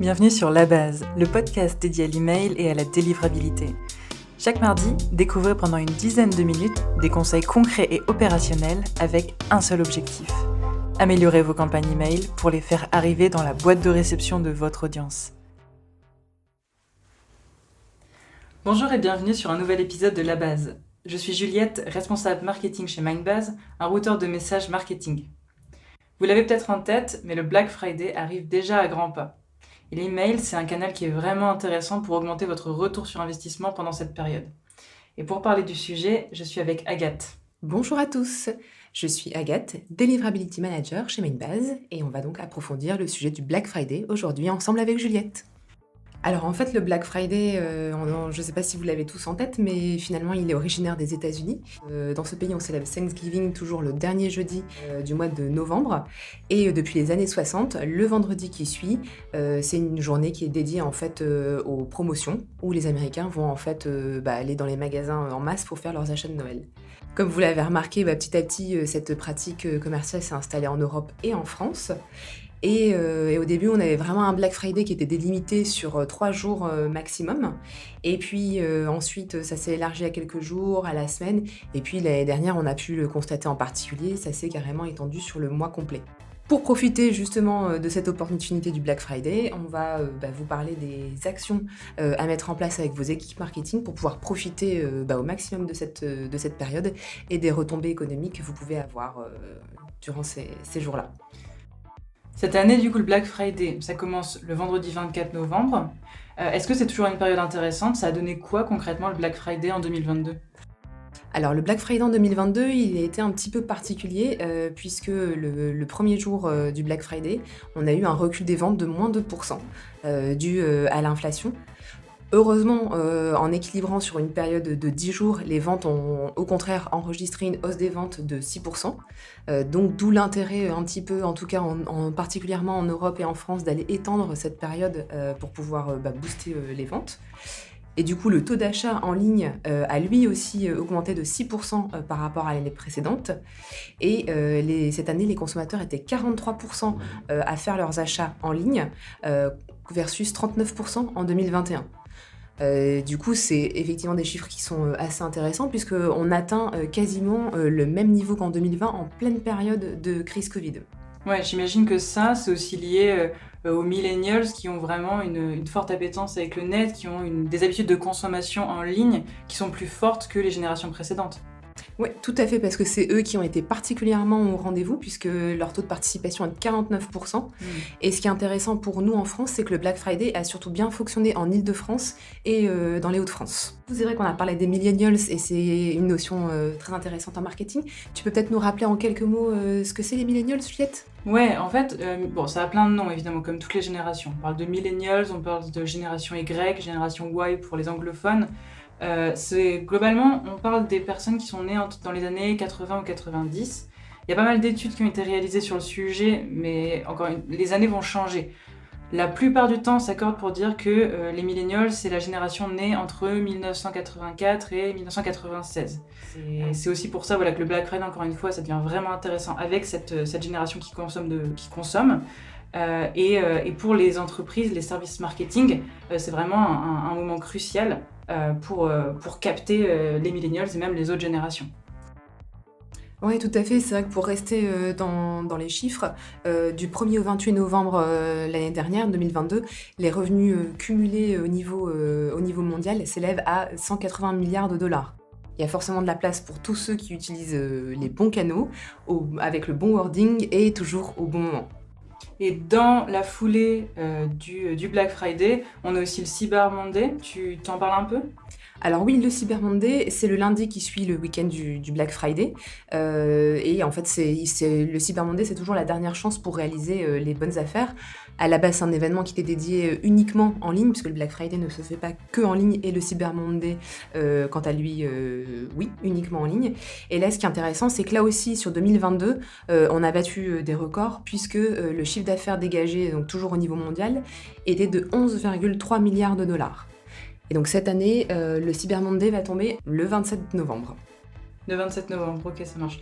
Bienvenue sur La Base, le podcast dédié à l'email et à la délivrabilité. Chaque mardi, découvrez pendant une dizaine de minutes des conseils concrets et opérationnels avec un seul objectif. Améliorer vos campagnes email pour les faire arriver dans la boîte de réception de votre audience. Bonjour et bienvenue sur un nouvel épisode de La Base. Je suis Juliette, responsable marketing chez Mindbase, un routeur de messages marketing. Vous l'avez peut-être en tête, mais le Black Friday arrive déjà à grands pas. Et l'email, c'est un canal qui est vraiment intéressant pour augmenter votre retour sur investissement pendant cette période. Et pour parler du sujet, je suis avec Agathe. Bonjour à tous, je suis Agathe, Deliverability Manager chez Mindbase et on va donc approfondir le sujet du Black Friday aujourd'hui ensemble avec Juliette. Alors en fait le Black Friday, je ne sais pas si vous l'avez tous en tête, mais finalement il est originaire des États-Unis. Dans ce pays on célèbre Thanksgiving toujours le dernier jeudi du mois de novembre. Et depuis les années 60, le vendredi qui suit, c'est une journée qui est dédiée en fait aux promotions, où les Américains vont en fait aller dans les magasins en masse pour faire leurs achats de Noël. Comme vous l'avez remarqué, petit à petit cette pratique commerciale s'est installée en Europe et en France. Et au début, on avait vraiment un Black Friday qui était délimité sur 3 jours maximum. Et puis ensuite, ça s'est élargi à quelques jours, à la semaine. Et puis l'année dernière, on a pu le constater en particulier, ça s'est carrément étendu sur le mois complet. Pour profiter justement de cette opportunité du Black Friday, on va vous parler des actions à mettre en place avec vos équipes marketing pour pouvoir profiter au maximum de cette période et des retombées économiques que vous pouvez avoir durant ces jours-là. Cette année, du coup, le Black Friday, ça commence le vendredi 24 novembre. Est-ce que c'est toujours une période intéressante ? Ça a donné quoi concrètement le Black Friday en 2022 ? Alors le Black Friday en 2022, il a été un petit peu particulier puisque le premier jour du Black Friday, on a eu un recul des ventes de moins 2% dû à l'inflation. Heureusement, en équilibrant sur une période de 10 jours, les ventes ont au contraire enregistré une hausse des ventes de 6%. Donc d'où l'intérêt un petit peu, en tout cas particulièrement en Europe et en France, d'aller étendre cette période pour pouvoir booster les ventes. Et du coup, le taux d'achat en ligne a lui aussi augmenté de 6% par rapport à l'année précédente. Et cette année, les consommateurs étaient 43% à faire leurs achats en ligne versus 39% en 2021. Du coup, c'est effectivement des chiffres qui sont assez intéressants puisqu'on atteint quasiment le même niveau qu'en 2020 en pleine période de crise Covid. Ouais, j'imagine que ça, c'est aussi lié aux millennials qui ont vraiment une forte appétence avec le net, qui ont des habitudes de consommation en ligne qui sont plus fortes que les générations précédentes. Oui, tout à fait, parce que c'est eux qui ont été particulièrement au rendez-vous, puisque leur taux de participation est de 49%. Et ce qui est intéressant pour nous en France, c'est que le Black Friday a surtout bien fonctionné en Île-de-France et dans les Hauts-de-France. Vous verrez qu'on a parlé des millennials, et c'est une notion très intéressante en marketing. Tu peux peut-être nous rappeler en quelques mots ce que c'est les millennials, Juliette ? Ouais, en fait, ça a plein de noms, évidemment, comme toutes les générations. On parle de millennials, on parle de génération Y, génération Y pour les anglophones. Globalement, on parle des personnes qui sont nées dans les années 80 ou 90. Il y a pas mal d'études qui ont été réalisées sur le sujet, mais les années vont changer. La plupart du temps, on s'accorde pour dire que les millennials, c'est la génération née entre 1984 et 1996. C'est aussi pour ça que le Black Friday, encore une fois, ça devient vraiment intéressant avec cette génération qui consomme. Et pour les entreprises, les services marketing, c'est vraiment un moment crucial pour capter les millennials et même les autres générations. Oui, tout à fait. C'est vrai que pour rester dans les chiffres, du 1er au 28 novembre l'année dernière, 2022, les revenus cumulés au niveau mondial s'élèvent à 180 milliards de dollars. Il y a forcément de la place pour tous ceux qui utilisent les bons canaux, avec le bon wording et toujours au bon moment. Et dans la foulée du Black Friday, on a aussi le Cyber Monday. Tu t'en parles un peu ? Alors oui, le Cyber Monday, c'est le lundi qui suit le week-end du Black Friday. Et en fait, le Cyber Monday, c'est toujours la dernière chance pour réaliser les bonnes affaires. À la base, c'est un événement qui était dédié uniquement en ligne, puisque le Black Friday ne se fait pas que en ligne, et le Cyber Monday, quant à lui, oui, uniquement en ligne. Et là, ce qui est intéressant, c'est que là aussi, sur 2022, on a battu des records, puisque le chiffre d'affaires dégagé, donc toujours au niveau mondial, était de 11,3 milliards de dollars. Et donc cette année, le Cyber Monday va tomber le 27 novembre. Le 27 novembre, ok, ça marche.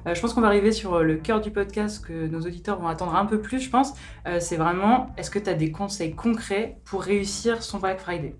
Je pense qu'on va arriver sur le cœur du podcast que nos auditeurs vont attendre un peu plus, je pense. C'est vraiment, est-ce que tu as des conseils concrets pour réussir son Black Friday?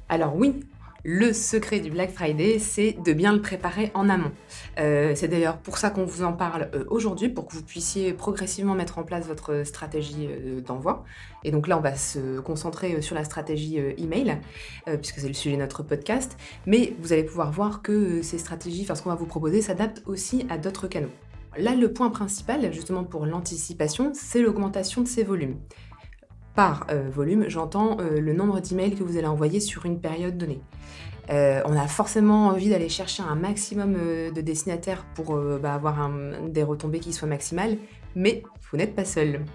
Alors oui, le secret du Black Friday, c'est de bien le préparer en amont. C'est d'ailleurs pour ça qu'on vous en parle aujourd'hui, pour que vous puissiez progressivement mettre en place votre stratégie d'envoi. Et donc là, on va se concentrer sur la stratégie email, puisque c'est le sujet de notre podcast. Mais vous allez pouvoir voir que ces stratégies, enfin ce qu'on va vous proposer, s'adaptent aussi à d'autres canaux. Là, le point principal, justement pour l'anticipation, c'est l'augmentation de ces volumes. Par volume, j'entends le nombre d'emails que vous allez envoyer sur une période donnée. On a forcément envie d'aller chercher un maximum de destinataires pour avoir des retombées qui soient maximales, mais vous n'êtes pas seul.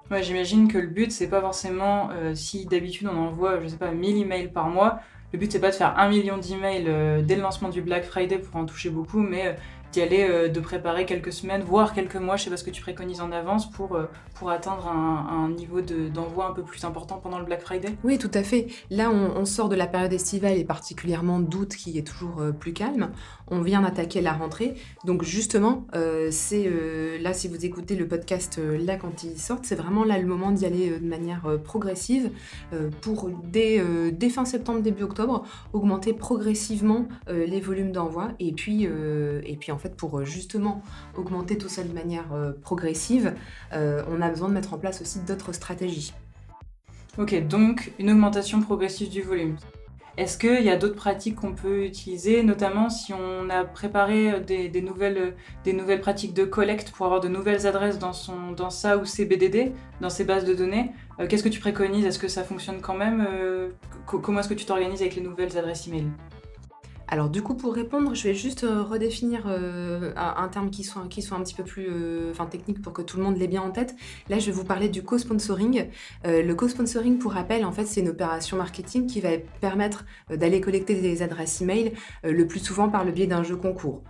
Ouais, j'imagine que le but, c'est pas forcément, si d'habitude on envoie, je sais pas, 1000 emails par mois, le but c'est pas de faire 1 million d'emails dès le lancement du Black Friday pour en toucher beaucoup, mais d'y aller, de préparer quelques semaines, voire quelques mois, je sais pas ce que tu préconises en avance pour atteindre un niveau d'envoi un peu plus important pendant le Black Friday? Oui, tout à fait. Là, on sort de la période estivale et particulièrement d'août qui est toujours plus calme. On vient d'attaquer la rentrée. Donc justement, là, si vous écoutez le podcast là quand il sort, c'est vraiment là le moment d'y aller de manière progressive pour dès fin septembre, début octobre, augmenter progressivement les volumes d'envoi. Et puis en fait, pour justement augmenter tout ça de manière progressive, on a besoin de mettre en place aussi d'autres stratégies. Ok, donc une augmentation progressive du volume. Est-ce qu'il y a d'autres pratiques qu'on peut utiliser, notamment si on a préparé des nouvelles pratiques de collecte pour avoir de nouvelles adresses dans sa ou ses BDD, dans ses bases de données? Qu'est-ce que tu préconises? Est-ce que ça fonctionne quand même? Comment est-ce que tu t'organises avec les nouvelles adresses email? Alors du coup, pour répondre, je vais juste redéfinir un terme qui soit un petit peu plus technique pour que tout le monde l'ait bien en tête. Là, je vais vous parler du co-sponsoring. Le co-sponsoring, pour rappel, en fait, c'est une opération marketing qui va permettre d'aller collecter des adresses email le plus souvent par le biais d'un jeu concours.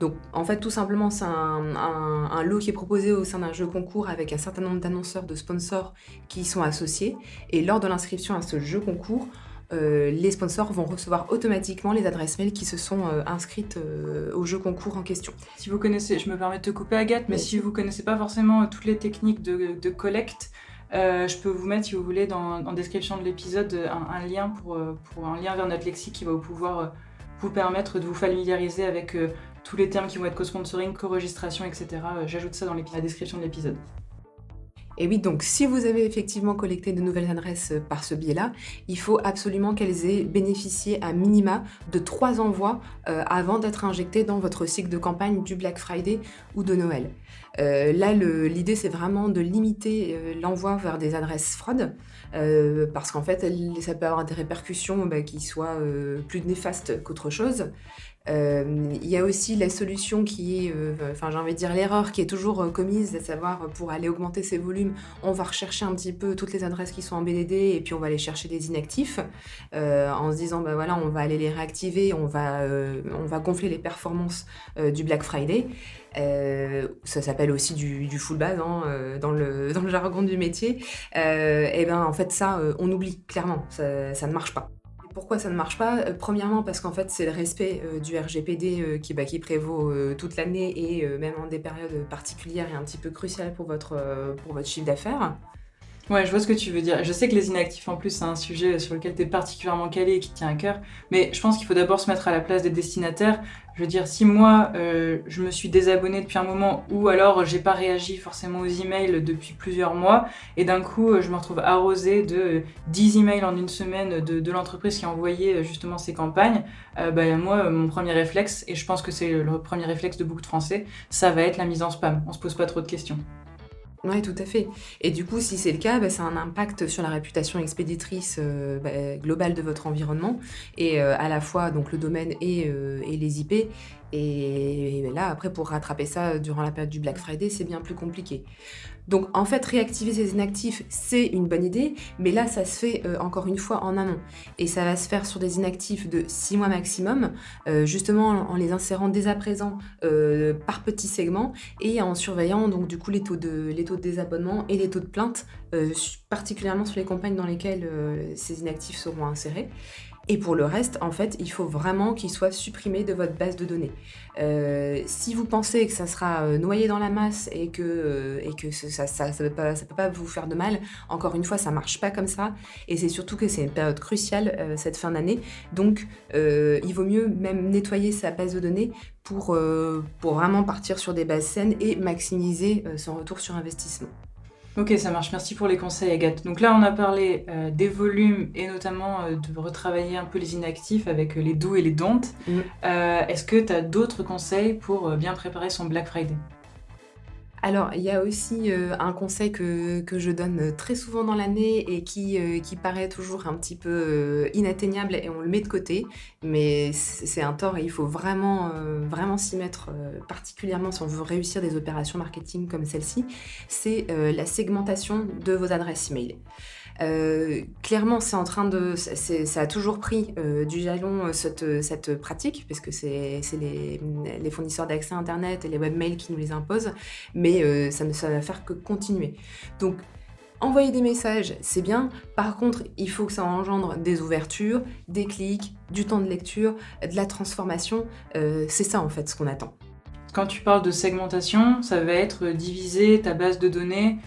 Donc, en fait, tout simplement, c'est un lot qui est proposé au sein d'un jeu concours avec un certain nombre d'annonceurs, de sponsors qui y sont associés. Et lors de l'inscription à ce jeu concours, les sponsors vont recevoir automatiquement les adresses mail qui se sont inscrites au jeu concours en question. Si vous connaissez, je me permets de te couper Agathe, mais Oui. si vous ne connaissez pas forcément toutes les techniques de collecte, je peux vous mettre, si vous voulez, en description de l'épisode, un lien pour un lien vers notre lexique qui va pouvoir vous permettre de vous familiariser avec tous les termes qui vont être co-sponsoring, co-registration, etc. J'ajoute ça dans la description de l'épisode. Et oui, donc si vous avez effectivement collecté de nouvelles adresses par ce biais-là, il faut absolument qu'elles aient bénéficié à minima de 3 envois avant d'être injectées dans votre cycle de campagne du Black Friday ou de Noël. Là, l'idée, c'est vraiment de limiter l'envoi vers des adresses fraudes, parce qu'en fait, ça peut avoir des répercussions qui soient plus néfastes qu'autre chose. Il y a aussi la solution qui est, j'ai envie de dire l'erreur qui est toujours commise, à savoir pour aller augmenter ses volumes, on va rechercher un petit peu toutes les adresses qui sont en BDD et puis on va aller chercher des inactifs, en se disant voilà, on va aller les réactiver, on va gonfler les performances du Black Friday. Ça s'appelle aussi du full base dans le jargon du métier. Et ben en fait ça, on oublie clairement, ça ne marche pas. Pourquoi ça ne marche pas? Premièrement parce qu'en fait c'est le respect du RGPD qui prévaut toute l'année et même en des périodes particulières et un petit peu cruciales pour votre chiffre d'affaires. Ouais, je vois ce que tu veux dire. Je sais que les inactifs, en plus, c'est un sujet sur lequel tu es particulièrement calé et qui te tient à cœur. Mais je pense qu'il faut d'abord se mettre à la place des destinataires. Je veux dire, si moi, je me suis désabonnée depuis un moment ou alors j'ai pas réagi forcément aux emails depuis plusieurs mois et d'un coup, je me retrouve arrosée de 10 emails en une semaine de l'entreprise qui a envoyé justement ces campagnes, moi, mon premier réflexe, et je pense que c'est le premier réflexe de beaucoup de Français, ça va être la mise en spam. On se pose pas trop de questions. Ouais, tout à fait. Et du coup, si c'est le cas, ça a un impact sur la réputation expéditrice globale de votre environnement, et à la fois donc le domaine et les IP. Et là, après, pour rattraper ça durant la période du Black Friday, c'est bien plus compliqué. Donc, en fait, réactiver ces inactifs, c'est une bonne idée, mais là, ça se fait encore une fois en amont. Et ça va se faire sur des inactifs de 6 mois maximum, justement en les insérant dès à présent par petits segments et en surveillant donc du coup les taux de désabonnement et les taux de plainte, particulièrement sur les campagnes dans lesquelles ces inactifs seront insérés. Et pour le reste, en fait, il faut vraiment qu'il soit supprimé de votre base de données. Si vous pensez que ça sera noyé dans la masse et que ça peut pas vous faire de mal, encore une fois, ça marche pas comme ça. Et c'est surtout que c'est une période cruciale, cette fin d'année. Donc, il vaut mieux même nettoyer sa base de données pour vraiment partir sur des bases saines et maximiser son retour sur investissement. Ok, ça marche. Merci pour les conseils, Agathe. Donc là, on a parlé des volumes et notamment de retravailler un peu les inactifs avec les do et les don't. Est-ce que tu as d'autres conseils pour bien préparer son Black Friday? Alors, il y a aussi, un conseil que je donne très souvent dans l'année et qui paraît toujours un petit peu, inatteignable et on le met de côté, mais c'est un tort et il faut vraiment s'y mettre, particulièrement si on veut réussir des opérations marketing comme celle-ci, c'est, la segmentation de vos adresses email. Clairement, ça a toujours pris du jalon cette pratique, parce que c'est les fournisseurs d'accès Internet et les webmails qui nous les imposent, mais ça va faire que continuer. Donc, envoyer des messages, c'est bien. Par contre, il faut que ça engendre des ouvertures, des clics, du temps de lecture, de la transformation. C'est ça, en fait, ce qu'on attend. Quand tu parles de segmentation, ça va être diviser ta base de données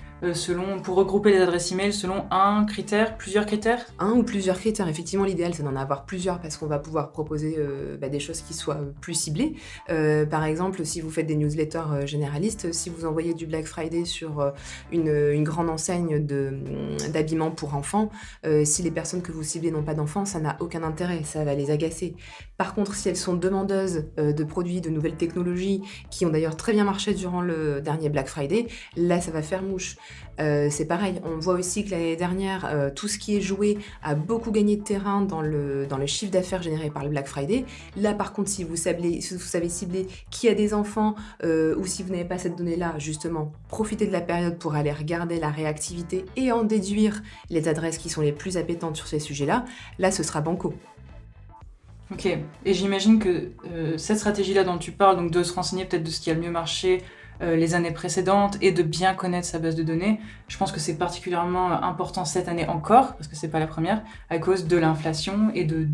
pour regrouper les adresses email selon un critère, plusieurs critères? Un ou plusieurs critères. Effectivement, l'idéal, c'est d'en avoir plusieurs parce qu'on va pouvoir proposer des choses qui soient plus ciblées. Par exemple, si vous faites des newsletters généralistes, si vous envoyez du Black Friday sur une grande enseigne d'habillement pour enfants, si les personnes que vous ciblez n'ont pas d'enfants, ça n'a aucun intérêt, ça va les agacer. Par contre, si elles sont demandeuses de produits, de nouvelles technologies, qui ont d'ailleurs très bien marché durant le dernier Black Friday, là, ça va faire mouche. C'est pareil, on voit aussi que l'année dernière, tout ce qui est jouet a beaucoup gagné de terrain dans le chiffre d'affaires généré par le Black Friday. Là, par contre, si vous savez cibler qui a des enfants ou si vous n'avez pas cette donnée-là, justement, profitez de la période pour aller regarder la réactivité et en déduire les adresses qui sont les plus appétentes sur ces sujets-là. Là, ce sera banco. Ok, et j'imagine que cette stratégie-là dont tu parles, donc de se renseigner peut-être de ce qui a le mieux marché les années précédentes et de bien connaître sa base de données, je pense que c'est particulièrement important cette année encore, parce que c'est pas la première, à cause de l'inflation et du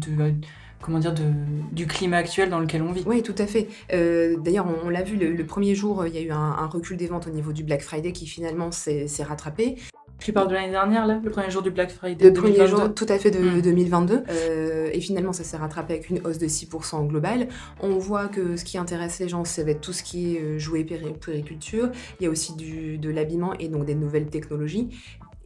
climat actuel dans lequel on vit. Oui, tout à fait. D'ailleurs, on l'a vu, le premier jour, il y a eu un recul des ventes au niveau du Black Friday qui finalement s'est rattrapé. Tu parles de l'année dernière, là, le premier jour du Black Friday Le 2022. premier jour, tout à fait, de 2022. Et finalement, ça s'est rattrapé avec une hausse de 6% en global. On voit que ce qui intéresse les gens, ça va être tout ce qui est jouets puériculture. Il y a aussi de l'habillement et donc des nouvelles technologies.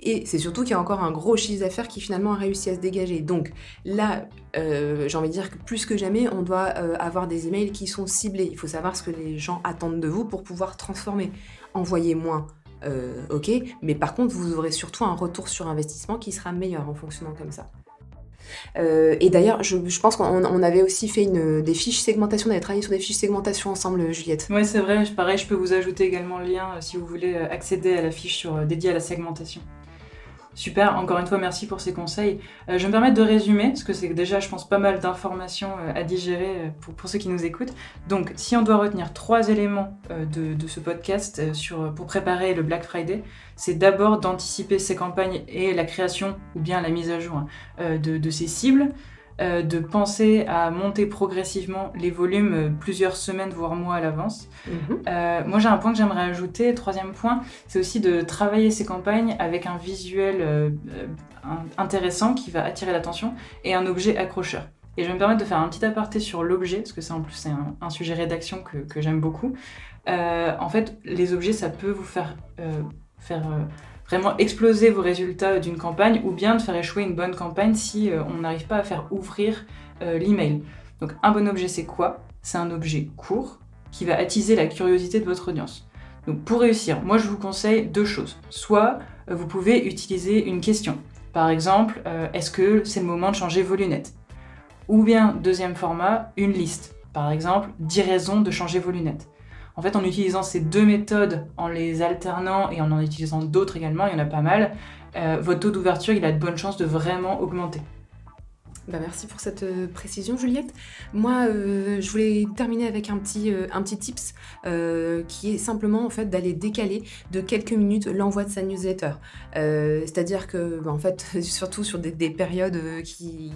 Et c'est surtout qu'il y a encore un gros chiffre d'affaires qui finalement a réussi à se dégager. Donc là, j'ai envie de dire que plus que jamais, on doit avoir des emails qui sont ciblés. Il faut savoir ce que les gens attendent de vous pour pouvoir transformer. Envoyer moins. Ok, mais par contre, vous aurez surtout un retour sur investissement qui sera meilleur en fonctionnant comme ça. Et d'ailleurs, je pense qu'on avait aussi fait des fiches segmentation, on avait travaillé sur des fiches segmentation ensemble, Juliette. Ouais, c'est vrai, pareil, je peux vous ajouter également le lien si vous voulez accéder à la fiche dédiée à la segmentation. Super, encore une fois, merci pour ces conseils. Je vais me permettre de résumer, parce que c'est déjà, je pense, pas mal d'informations à digérer pour ceux qui nous écoutent. Donc, si on doit retenir 3 éléments de ce podcast pour préparer le Black Friday, c'est d'abord d'anticiper ses campagnes et la création, ou bien la mise à jour de ses cibles, de penser à monter progressivement les volumes plusieurs semaines, voire mois à l'avance. Moi, j'ai un point que j'aimerais ajouter, 3e point, c'est aussi de travailler ces campagnes avec un visuel intéressant qui va attirer l'attention et un objet accrocheur. Et je vais me permettre de faire un petit aparté sur l'objet, parce que ça en plus c'est un sujet rédaction que j'aime beaucoup. En fait, les objets, ça peut vous faire vraiment exploser vos résultats d'une campagne ou bien de faire échouer une bonne campagne si on n'arrive pas à faire ouvrir l'email. Donc un bon objet, c'est quoi? C'est un objet court qui va attiser la curiosité de votre audience. Donc pour réussir, moi je vous conseille 2 choses. Soit vous pouvez utiliser une question. Par exemple, est-ce que c'est le moment de changer vos lunettes? Ou bien, 2e format, une liste. Par exemple, 10 raisons de changer vos lunettes. En fait, en utilisant ces 2 méthodes, en les alternant et en utilisant d'autres également, il y en a pas mal, votre taux d'ouverture, il a de bonnes chances de vraiment augmenter. Merci pour cette précision, Juliette. Moi, je voulais terminer avec un petit tips qui est simplement en fait d'aller décaler de quelques minutes l'envoi de sa newsletter. C'est-à-dire que, en fait, surtout sur des périodes qui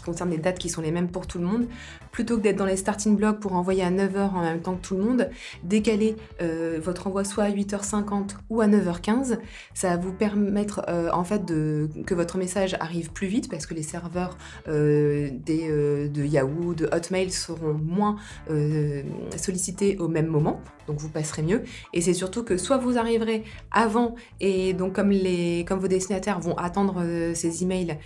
concernent des dates qui sont les mêmes pour tout le monde, plutôt que d'être dans les starting blocks pour envoyer à 9h en même temps que tout le monde, décaler votre envoi soit à 8h50 ou à 9h15. Ça va vous permettre en fait que votre message arrive plus vite parce que les serveurs de Yahoo, de Hotmail seront moins sollicités au même moment, donc vous passerez mieux. Et c'est surtout que soit vous arriverez avant, et donc comme vos destinataires vont attendre ces emails,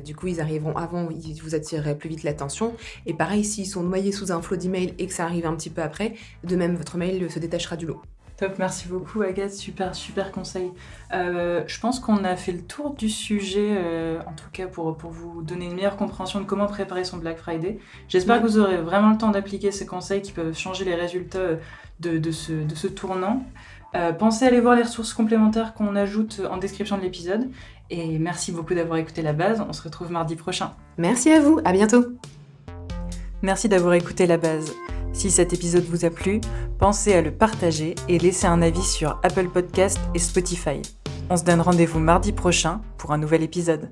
du coup ils arriveront avant, vous attirerez plus vite l'attention. Et pareil, s'ils sont noyés sous un flot d'emails et que ça arrive un petit peu après, de même votre mail se détachera du lot. Top, merci beaucoup Agathe, super conseil. Je pense qu'on a fait le tour du sujet, en tout cas pour vous donner une meilleure compréhension de comment préparer son Black Friday. J'espère que vous aurez vraiment le temps d'appliquer ces conseils qui peuvent changer les résultats de ce tournant. Pensez à aller voir les ressources complémentaires qu'on ajoute en description de l'épisode. Et merci beaucoup d'avoir écouté La Base, on se retrouve mardi prochain. Merci à vous, à bientôt. Merci d'avoir écouté La Base. Si cet épisode vous a plu, pensez à le partager et laisser un avis sur Apple Podcasts et Spotify. On se donne rendez-vous mardi prochain pour un nouvel épisode.